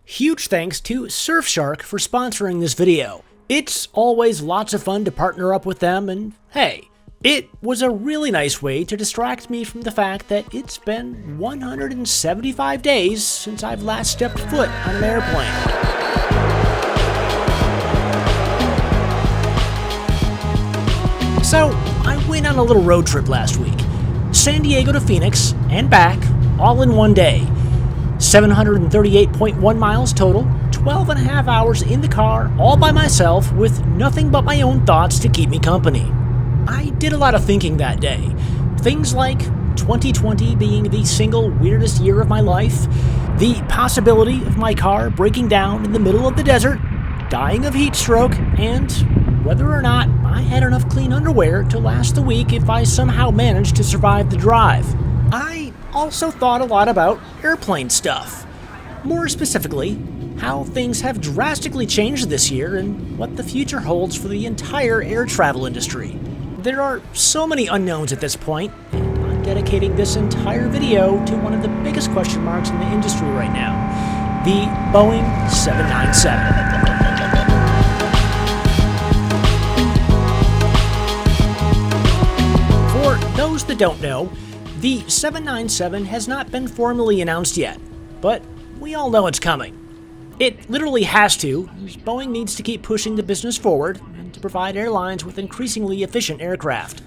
Huge thanks to Surfshark for sponsoring this video. It's always lots of fun to partner up with them, and hey, it was a really nice way to distract me from the fact that it's been 175 days since I've last stepped foot on an airplane. So, I went on a little road trip last week. San Diego to Phoenix and back, all in one day. 738.1 miles total, 12 and a half hours in the car, all by myself, with nothing but my own thoughts to keep me company. I did a lot of thinking that day. Things like 2020 being the single weirdest year of my life, the possibility of my car breaking down in the middle of the desert, dying of heat stroke, and whether or not I had enough clean underwear to last the week if I somehow managed to survive the drive. I also thought a lot about airplane stuff. More specifically, how things have drastically changed this year and what the future holds for the entire air travel industry. There are so many unknowns at this point, and I'm dedicating this entire video to one of the biggest question marks in the industry right now, the Boeing 797. For those that don't know, the 797 has not been formally announced yet, but we all know it's coming. It literally has to, as Boeing needs to keep pushing the business forward and to provide airlines with increasingly efficient aircraft.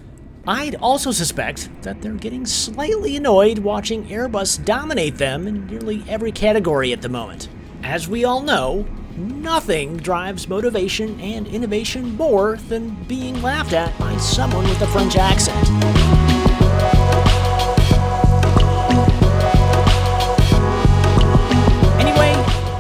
I'd also suspect that they're getting slightly annoyed watching Airbus dominate them in nearly every category at the moment. As we all know, nothing drives motivation and innovation more than being laughed at by someone with a French accent.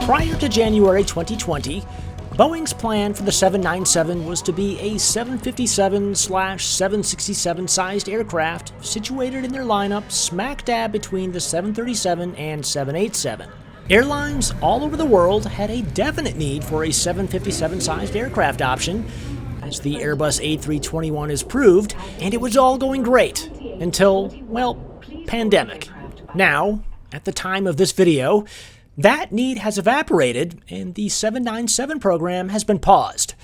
Prior to January 2020, Boeing's plan for the 797 was to be a 757/767 sized aircraft situated in their lineup smack dab between the 737 and 787. Airlines all over the world had a definite need for a 757 sized aircraft option, as the Airbus A321 has proved, and it was all going great until, well, pandemic. Now, at the time of this video, that need has evaporated, and the 797 program has been paused.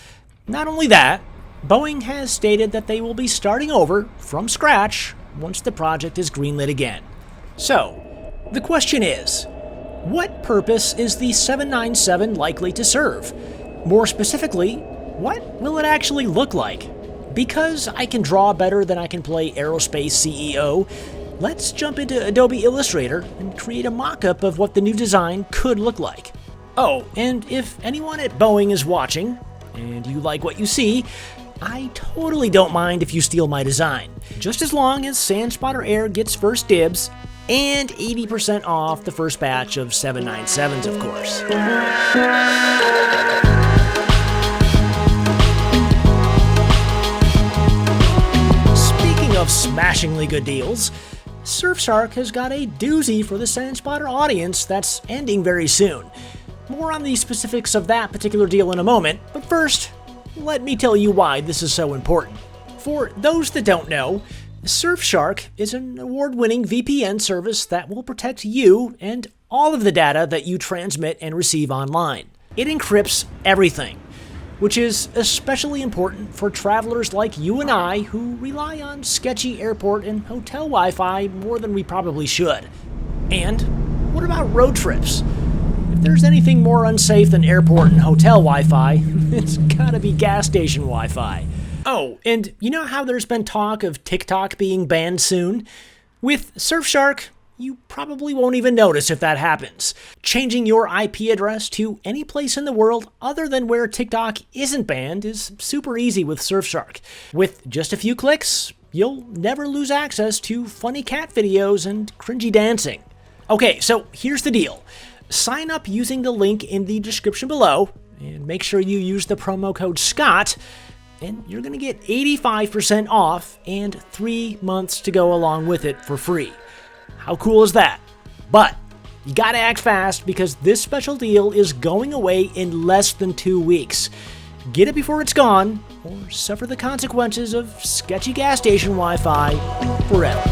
Not only that, Boeing has stated that they will be starting over from scratch once the project is greenlit again. So, the question is, what purpose is the 797 likely to serve? More specifically, what will it actually look like? Because I can draw better than I can play Aerospace CEO, let's jump into Adobe Illustrator and create a mock-up of what the new design could look like. Oh, and if anyone at Boeing is watching, and you like what you see, I totally don't mind if you steal my design, just as long as SANspotter Air gets first dibs, and 80% off the first batch of 797s, of course. Speaking of smashingly good deals, Surfshark has got a doozy for the SANspotter audience that's ending very soon. More on the specifics of that particular deal in a moment, but first, let me tell you why this is so important. For those that don't know, Surfshark is an award-winning VPN service that will protect you and all of the data that you transmit and receive online. It encrypts everything, which is especially important for travelers like you and I who rely on sketchy airport and hotel Wi-Fi more than we probably should. And what about road trips? If there's anything more unsafe than airport and hotel Wi-Fi, it's gotta be gas station Wi-Fi. Oh, and you know how there's been talk of TikTok being banned soon? With Surfshark, you probably won't even notice if that happens. Changing your IP address to any place in the world other than where TikTok isn't banned is super easy with Surfshark. With just a few clicks, you'll never lose access to funny cat videos and cringy dancing. Okay, so here's the deal. Sign up using the link in the description below, and make sure you use the promo code SCOTT, and you're going to get 85% off and 3 months to go along with it for free. How cool is that? But you gotta act fast because this special deal is going away in less than 2 weeks. Get it before it's gone, or suffer the consequences of sketchy gas station Wi-Fi forever.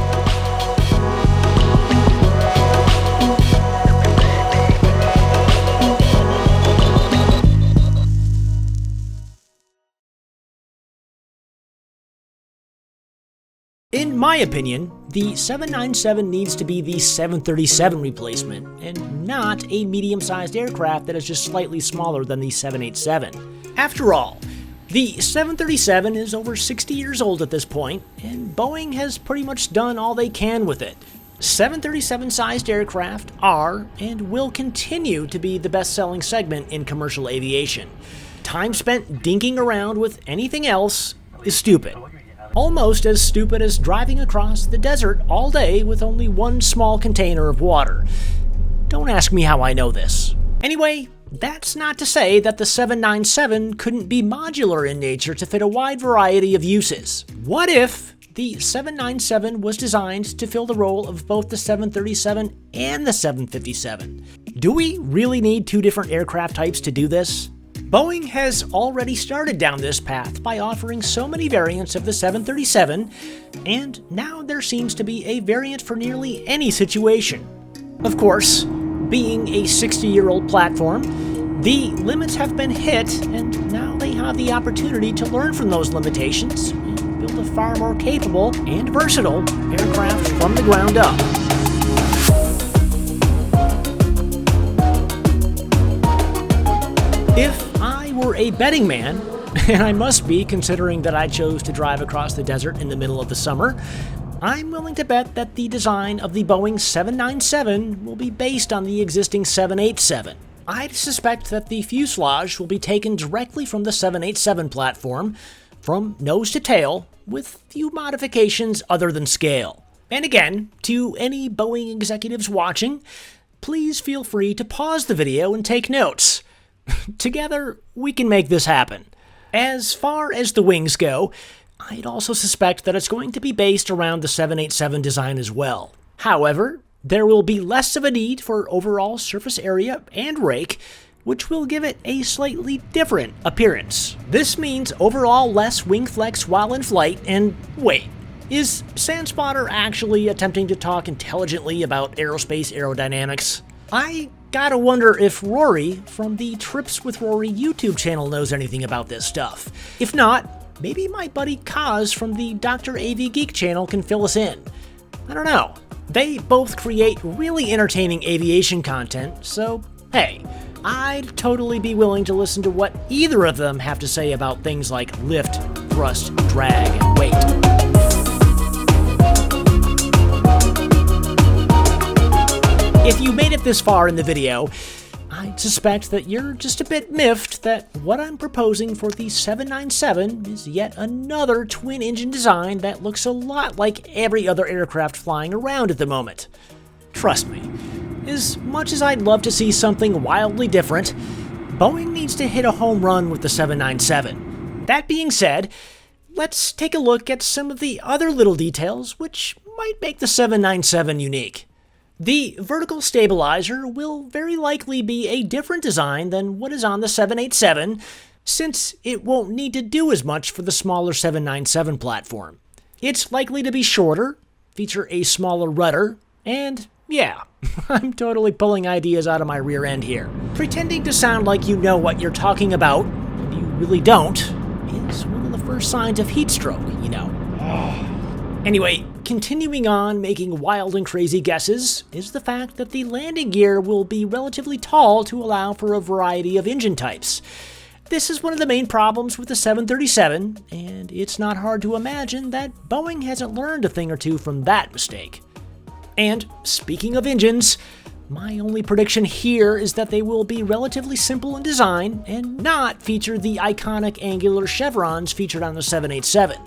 In my opinion, the 797 needs to be the 737 replacement, and not a medium-sized aircraft that is just slightly smaller than the 787. After all, the 737 is over 60 years old at this point, and Boeing has pretty much done all they can with it. 737-sized aircraft are and will continue to be the best-selling segment in commercial aviation. Time spent dinking around with anything else is stupid. Almost as stupid as driving across the desert all day with only one small container of water. Don't ask me how I know this. Anyway, that's not to say that the 797 couldn't be modular in nature to fit a wide variety of uses. What if the 797 was designed to fill the role of both the 737 and the 757? Do we really need two different aircraft types to do this? Boeing has already started down this path by offering so many variants of the 737, and now there seems to be a variant for nearly any situation. Of course, being a 60-year-old platform, the limits have been hit, and now they have the opportunity to learn from those limitations and build a far more capable and versatile aircraft from the ground up. If I were a betting man, and I must be considering that I chose to drive across the desert in the middle of the summer, I'm willing to bet that the design of the Boeing 797 will be based on the existing 787. I'd suspect that the fuselage will be taken directly from the 787 platform, from nose to tail, with few modifications other than scale. And again, to any Boeing executives watching, please feel free to pause the video and take notes. Together, we can make this happen. As far as the wings go, I'd also suspect that it's going to be based around the 787 design as well. However, there will be less of a need for overall surface area and rake, which will give it a slightly different appearance. This means overall less wing flex while in flight, and wait, is SANspotter actually attempting to talk intelligently about aerospace aerodynamics? I gotta wonder if Rory from the Trips with Rory YouTube channel knows anything about this stuff. If not, maybe my buddy Kaz from the Dr. AV Geek channel can fill us in. I don't know. They both create really entertaining aviation content, so hey, I'd totally be willing to listen to what either of them have to say about things like lift, thrust, drag, and weight. If you made it this far in the video, I suspect that you're just a bit miffed that what I'm proposing for the 797 is yet another twin-engine design that looks a lot like every other aircraft flying around at the moment. Trust me, as much as I'd love to see something wildly different, Boeing needs to hit a home run with the 797. That being said, let's take a look at some of the other little details which might make the 797 unique. The vertical stabilizer will very likely be a different design than what is on the 787, since it won't need to do as much for the smaller 797 platform. It's likely to be shorter, feature a smaller rudder, and yeah, I'm totally pulling ideas out of my rear end here. Pretending to sound like you know what you're talking about, when you really don't, is one of the first signs of heat stroke, you know. Anyway, continuing on making wild and crazy guesses is the fact that the landing gear will be relatively tall to allow for a variety of engine types. This is one of the main problems with the 737, and it's not hard to imagine that Boeing hasn't learned a thing or two from that mistake. And speaking of engines, my only prediction here is that they will be relatively simple in design and not feature the iconic angular chevrons featured on the 787.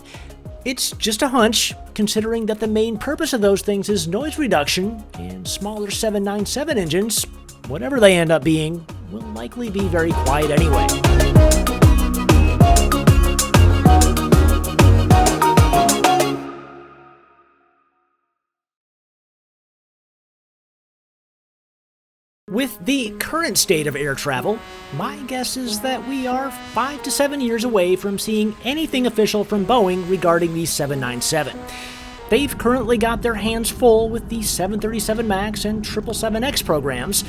It's just a hunch, considering that the main purpose of those things is noise reduction, and smaller 797 engines, whatever they end up being, will likely be very quiet anyway. With the current state of air travel, my guess is that we are 5 to 7 years away from seeing anything official from Boeing regarding the 797. They've currently got their hands full with the 737 MAX and 777X programs,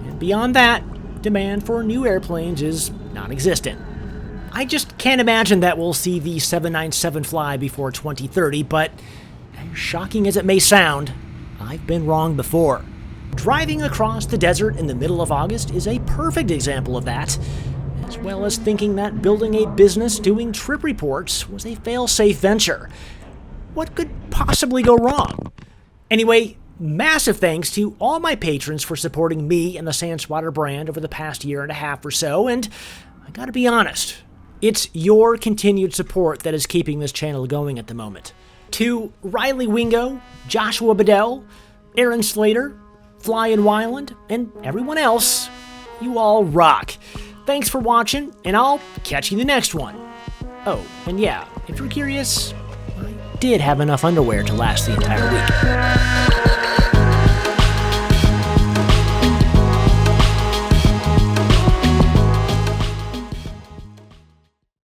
and beyond that, demand for new airplanes is non-existent. I just can't imagine that we'll see the 797 fly before 2030, but shocking as it may sound, I've been wrong before. Driving across the desert in the middle of August is a perfect example of that, as well as thinking that building a business doing trip reports was a fail-safe venture. What could possibly go wrong? Anyway, massive thanks to all my patrons for supporting me and the SANspotter brand over the past year and a half or so, and I gotta be honest, it's your continued support that is keeping this channel going at the moment. To Riley Wingo, Joshua Bedel, Aaron Slater, Flyin Wyland, and everyone else, you all rock. Thanks for watching, and I'll catch you in the next one. Oh, and yeah, if you're curious, I did have enough underwear to last the entire week.